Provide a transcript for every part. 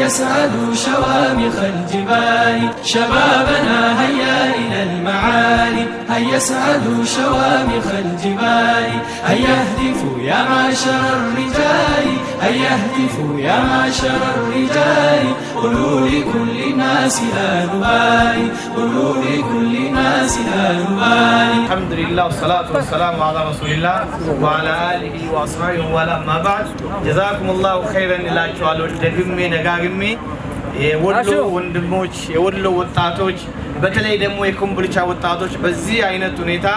اسعدوا شوامخ الجبال شبابنا هيا إلى المعالي هيا اسعدوا شوامخ الجبال هيا اهتفوا يا معشر الرجال هيا اهتفوا يا معشر الرجال قولوا لكل الناس لا نبالي قولوا لكل الناس لا نبالي. الحمد لله والصلاة والسلام على رسول الله وعلى آله وأصحابه ولا ما بعد. جزاكم الله خيرا إلى شوالو دقمي نقاقمي የወሎ ወንድሞች የወሎ ወጣቶች በተለይ ደግሞ የኮምቦልቻ ወጣቶች በዚህ አይነት ሁኔታ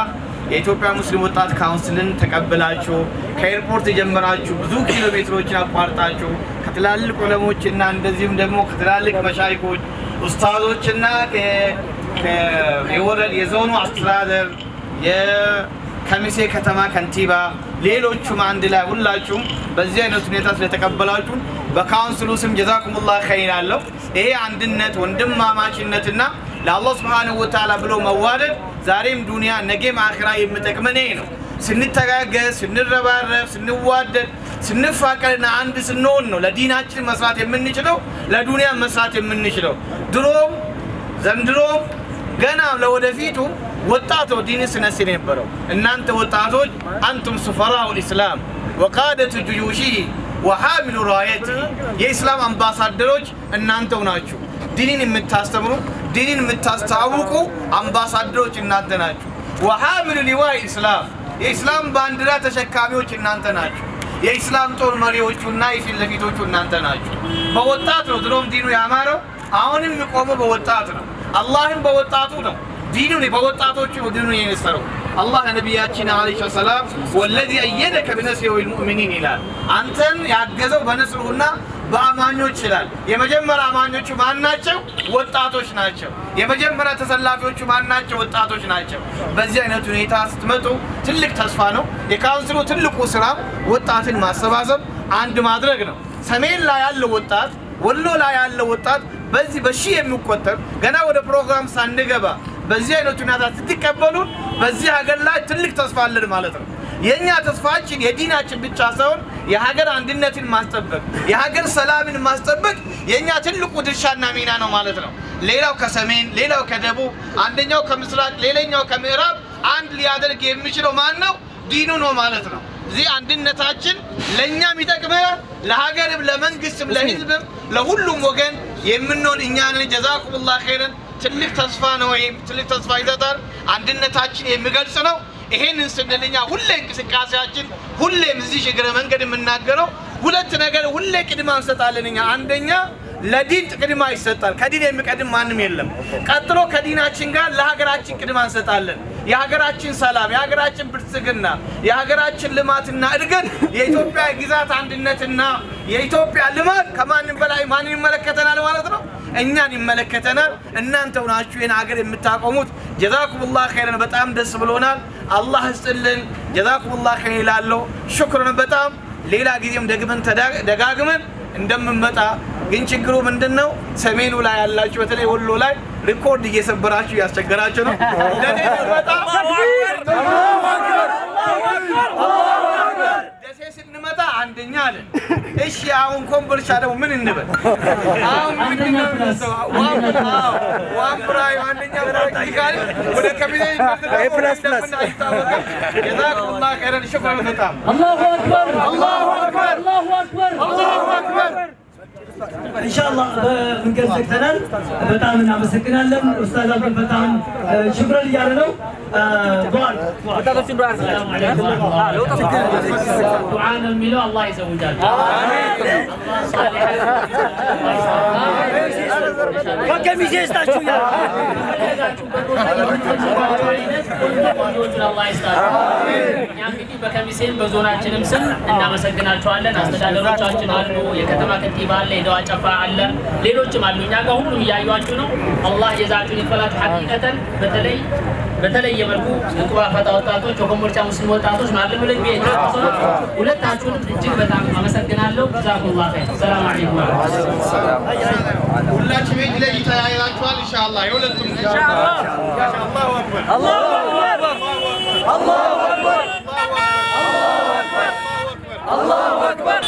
የኢትዮጵያ ሙስሊም ወጣት ካውንስልን ተቀበላችሁ ከኤርፖርት ጀምራችሁ ብዙ ኪሎ ሜትሮችን አቋርጣችሁ ከትላልቅ ዑለሞችና እንደዚህም ደግሞ ከትላልቅ መሻይኮች ኡስታዞችና የወረድ የዞኑ አስተዳደር የከሚሴ ከተማ ከንቲባ ሌሎችም አንድ ላይ ሁላችሁም በዚህ አይነት ሁኔታ ስለተቀበላችሁ በካውንስሉ ስም ጀዛኩሙላህ ኸይር አለው። ይሄ አንድነት ወንድማማችነትና ለአላህ Subhanahu Wa Ta'ala ብሎ መዋደድ ዛሬም ዱንያ ነገም አኺራ የሚጠቅመን ነው። ስንተጋገዝ ስንረባረብ ስንዋደድ ስንፋቀርና አንድ ስንሆን ነው ለዲናችን መስራት የምንችለው ለዱንያ መስራት የምንችለው። ድሮም ዘንድሮም ገና ለወደፊቱ ወጣቱ ዲን ስነስር የነበረው እናንተ ወጣቶች አንቱም ሱፈራኡል ኢስላም ወቃደቱ ጁዩሺ وحامل رايته يا إسلام أمباسادروج إن أنتوا ناجو دينين متأستمروا دينين متأستعوقوا أمباسادروج إن أنت ناجو وحامل لواء الإسلام يا إسلام باندرات شكاميوج إن أنت ناجو يا إسلام طول مريوج والنايف اللي في توج إن أنت ناجو بوتاتو دروم دينو يا مارو عونهم يقوموا بوتاتنا اللهم بوتاتونا دينوني بوتاتوج ودينو ينسرو الله نبياتنا عليه السلام والذي أيدك بنصره المؤمنين إلى أنتن يعجزوا بنصرهنا بأمانيوش إلى يمجمر أمانيوش ما ناتشوا وطاتوش ناتشوا يمجمر تسلافيوش ما ناتشوا وطاتوش ناتشوا بزيانة تونيتا ستمتو تلك تصفانو يكاونسلو تلك وسرام وطاتن ما سبازم عند ما درجنا سمين لا يالله وطات ولو لا يالله وطات بزي بشيء مكوتر جنا وده برنامج ساندجبا بزي أنو تنادا تتكبرون بزي هاجر تلك تصفال مالتهم ينيا تصفالشين يديناتشين بتشاسون يهاجر عندنا تين ماستبك يهاجر سلام ماستبك ينيا تلك ودرشان نامينا نو مالتهم ليلاو كسمين ليلاو كدبو عندنا كمسرات ليلاو كميراب عند ليادر كيف مشرو مانو دينو نو مالتهم زي عندنا تاجين لينيا ميتكمل لهاجر بلمن قسم لهزبم لهولم وجن يمنون إنيان جزاكم الله خيرا تلك تصفانه ويم تلك تصفايدار عندنا تاجين يمقلسنو إهين نسندلنا هولين كسكاسياجين هولين مزيج جرمان قدم من ناقرو هولت ناقر هولين كدمان ستالنا عندنا لدين كدما يستال كدين يمقدم ما نميلم قطرو كديناچين ጋር ለሀገራችን ቅድማን ሰጣለን የሀገራችን ሰላም የሀገራችን ብልጽግና የሀገራችን ልማትና እድገት የኢትዮጵያ ግዛት አንድነትና የኢትዮጵያ ልማት ከማንም በላይ ማንን ይመለከተናል ማለት ነው እኛን ይመለከተናል እናንተው ናችሁ የና ሀገር የምታቆሙት ጀዛኩሙላህ ኸይረን በጣም ደስ ብሎናል አላህ ይስጥልን ጀዛኩሙላህ ኸይር ይላል ሽክሩን በጣም ሌላ ጊዜም ደግመን ደጋግመን እንደምንመጣ ግን ችግሩ ምንድነው ሰሜኑ ላይ ያላችሁ በተለይ ወሎ ላይ ሪኮርድ እየሰበራችሁ ያስቸገራችሁ ነው ለኔ በጣም አላሁ አክበር ደሴ ስንመጣ አንደኛ አለ እሺ አሁን ኮምቦልቻ ደግሞ ምን እንበል አሁን ምንድነው ዋምብራይ አንደኛ ብራይካል ወደ ከሚዜ ፕላስ ጀዛኩሙላህ ኸይረን ሽክራን በጣም አላሁ አክበር አላሁ አክበር አላሁ አክበር አላሁ አክበር إن شاء الله من قبل سكتنا بتعاملنا مسكناً أستاذ عبد الفتاح شكرا لجارنا دعاء السلام عليكم دعاء الميلو الله يسوي جل آمين وكم يجلس شوية الله يستر يعني كذي بكم يسين بزونا جنمسن إن مسكنا شوالنا أستاذ روتشا جنالو يكتمنا كتيبان ليدو أشفاء الله ليلوش مالو نياقة هم يايواتشونو الله يجزاكم الفلاح حقيقة بتلي يملكو نكوا فتاوتاتو كومبولشا مسلم وتاتوش معلم ولد بيت ولا تاچون እጅግ በጣም አመሰግናለሁ جزاكم الله خير السلام عليكم ሁላችሁ ቤት ላይ ይታያያችኋል ኢንሻአላህ የሁለቱም ኢንሻአላህ ማሻአላህ አክበር አላሁ አክበር አላሁ አክበር አላሁ አክበር አላሁ አክበር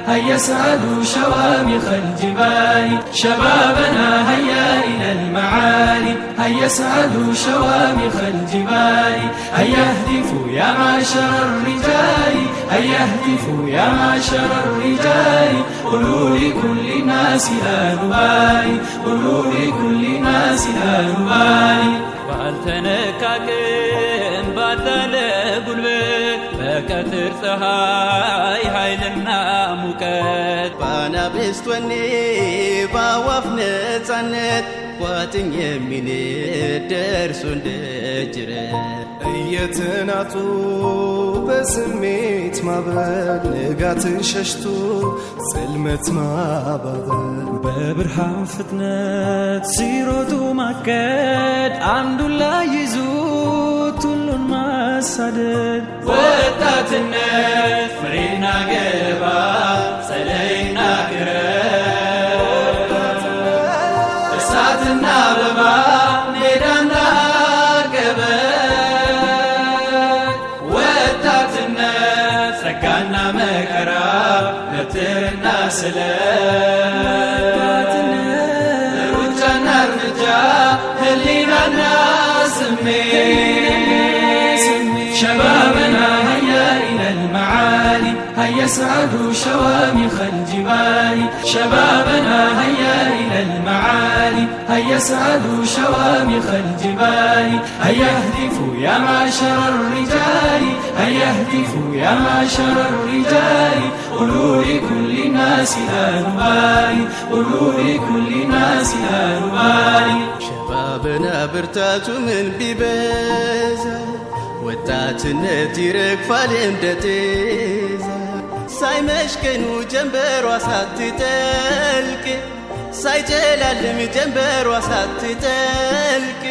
هيا اسعدوا شوامخ الجبال شبابنا هيا إلى المعالي هيا اسعدوا شوامخ الجبال هيا اهتفوا يا معشر الرجال هيا اهتفوا يا معشر الرجال قولوا لكل الناس لا نبالي قولوا لكل الناس لا نبالي ባልተነካክም ባልተለ ጉልበት በቀትር ፀሐይ ኃይልና ሙቀት ባናብስት ወኔ ባዋፍ ነፃነት ቋጥኝ የሚነድ ደርሶ እንደ ጅረት እየተናጡ በስሜት ማበል ንጋትን ሸሽቶ ጽልመት ማባበል በብርሃን ፍጥነት ሲሮጡ ማቀድ አንዱን ላይ ይዙት ሁሉን ማሳደድ ወጣትነት ፍሬና ገለባ ጸደይና ክረምት እሳትና አበባ ሜዳና ገበት ወጣትነት ጸጋና መከራ በትርና ስለት ሩጫና እርምጃ ህሊናና ስሜት شبابنا هيا إلى المعالي هيا اسعدوا شوامخ الجبال شبابنا هيا إلى المعالي هيا اسعدوا شوامخ الجبال هيا اهتفوا يا معشر الرجال هيا اهتفوا يا معشر الرجال قولوا لكل الناس لا نبالي قولوا لكل الناس لا نبالي شبابنا برتاتو من بيبزا ወጣትነት ይረግፋል እንደጤዛ ሳይመሽከኑ ጀንበሯ ሳትጠልቅ ሳይጨላልም ጀንበሯ ሳትጠልቅ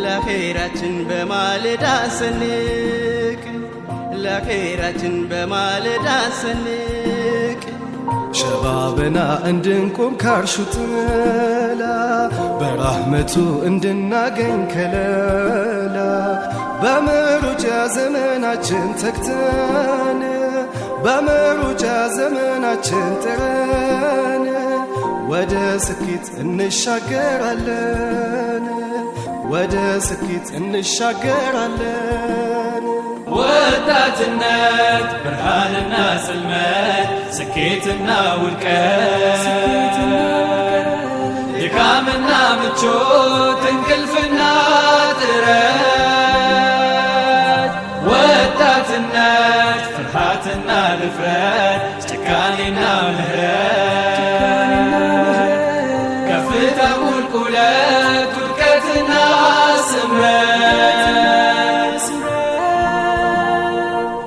ለአኼራችን በማለዳ ሰንቅ ለአኼራችን በማለዳ ሰንቅ ሸባብና እንድንቆም ካርሹ ጥላ በራህመቱ እንድናገኝ ከለላ በመሩጫ ዘመናችን ተክተን በመሩጫ ዘመናችን ጥረን ወደ ስኬት እንሻገራለን ወደ ስኬት እንሻገራለን ወጣትነት ብርሃንና ጽልመት ስኬትና ውድቀት ድካምና ምቾት እንቅልፍና ጥረት ወጣትነት ፍርሃትና ድፍረት ጭካኔና ምህረት ከፍታ ቁልቁለት ውድቀትና ስምረት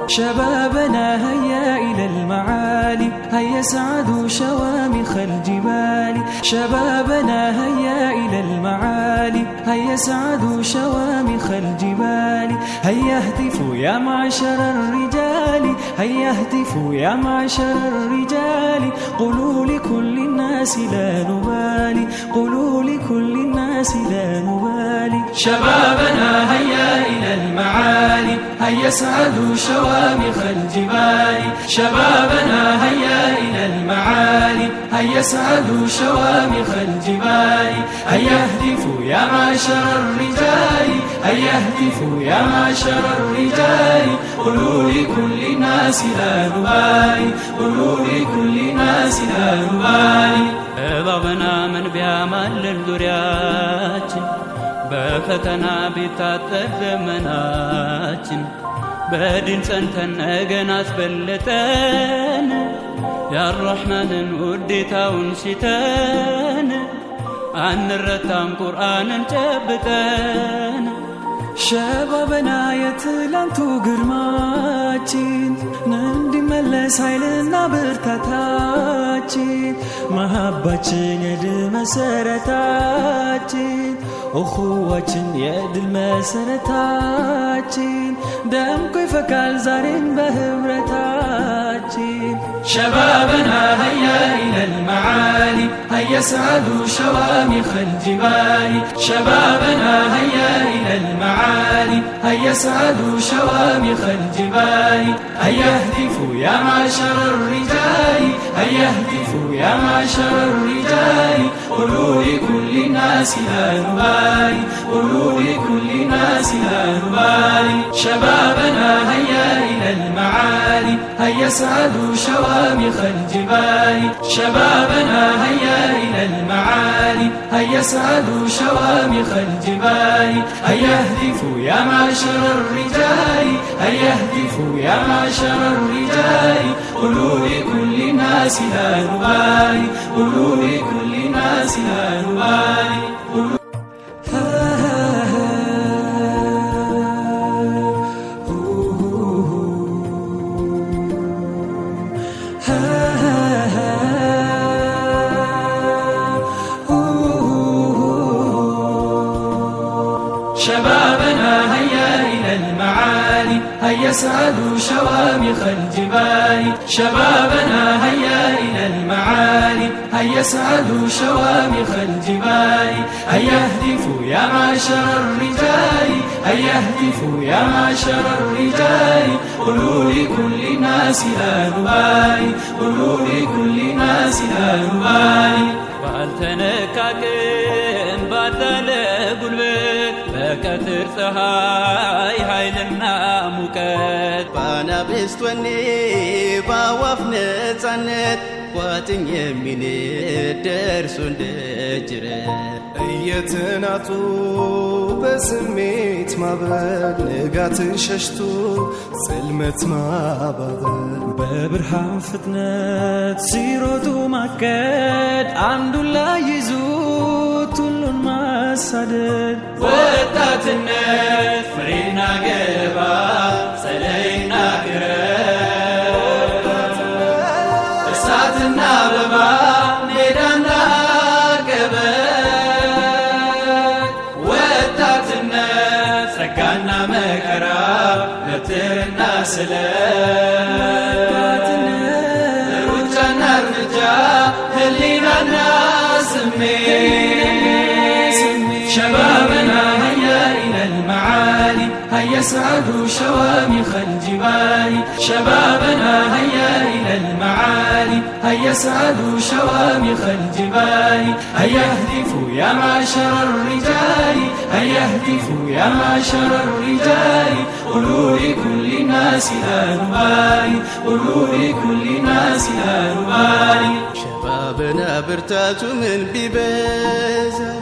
شبابنا هيا إلى المعالي هيا اسعدوا شوامخ الجبال شبابنا هيا إلى المعالي هيا اسعدوا شوامخ الجبال هيا اهتفوا يا معشر الرجال هيا اهتفوا يا معشر الرجال قولوا لكل الناس لا نبالي قولوا لكل الناس لا نبالي شبابنا هيا إلى المعالي هيا اسعدوا شوامخ الجبال شبابنا هيا إلى المعالي هيا اسعدوا شوامخ الجبال هيا اهتفوا يا معشر الرجال هيا اهتفوا يا معشر الرجال قولوا لكل الناس لا نبالي قولوا لكل الناس لا نبالي እባብና ምን ቢያማልል ዙሪያችን በፈተና ቢታጠር ዘመናችን በድል ጸንተን ነገን አስበልጠን ያረሕማንን ውዴታውን ሲተን አንረታም ቁርአንን ጨብጠን شبابنا የትላንቱ ግርማችን እንዲመለስ ኃይልና ብርታታችን መሐባችን የድል መሰረታችን እኹዋችን የድል መሰረታችን ደምቆ ይፈካል ዛሬን በህብረታችን شبابنا هيا إلى المعالي هيا اسعدوا شوامخ الجبال شبابنا هيا إلى المعالي هيا اسعدوا شوامخ الجبال هيا اهتفوا يا معشر الرجال هيا اهتفوا يا معشر الرجال قولوا لكل الناس لا نبالي قولوا لكل الناس لا نبالي شبابنا هيا إلى المعالي هيا اسعدوا شوامخ الجبال شبابنا هيا إلى المعالي هيا اسعدوا شوامخ الجبال هيا اهتفوا يا معشر الرجال هيا اهتفوا يا معشر الرجال قولوا لكل الناس لا نبالي قولوا لكل الناس لا نبالي شبابنا هيا إلى المعالي هيا اسعدوا شوامخ الجبال شبابنا هيا إلى المعالي هيا اسعدوا شوامخ الجبال هيا اهتفوا يا معشر الرجال هيا اهتفوا يا معشر الرجال قولوا لكل الناس لا نبالي قولوا لكل الناس لا نبالي ባልተነካክን ባልተለ ጉልበት በቀትር ፀሐይ ኃይልና ሙቀት ባናብስት ወኔ ባዋፍ ነፃነት ቋጥኝ የሚንድ ደርሶ እንደ ጅረት እየተናጡ በስሜት ማበል ንጋትን ሸሽቶ ጽልመት ማባበል በብርሃን ፍጥነት ሲሮጡ ማቀድ አንዱን ላይ ይዙት ሁሉን ማሳደድ ወጣትነት ፍሬና ገለባ ጸደይና ክረምት እሳትና አበባ ሜዳና ገበት ወጣትነት ጸጋና መከራ በትርና ስለት ሩጫና እርምጃ ህሊናና ስሜት شبابنا هيا إلى المعالي هيا اسعدوا شوامخ الجبال شبابنا هيا إلى المعالي هيا اسعدوا شوامخ الجبال هيا اهتفوا يا معشر الرجال هيا اهتفوا يا معشر الرجال قولوا لكل الناس لا نبالي قولوا لكل الناس لا نبالي شبابنا برتاتو من بيبازا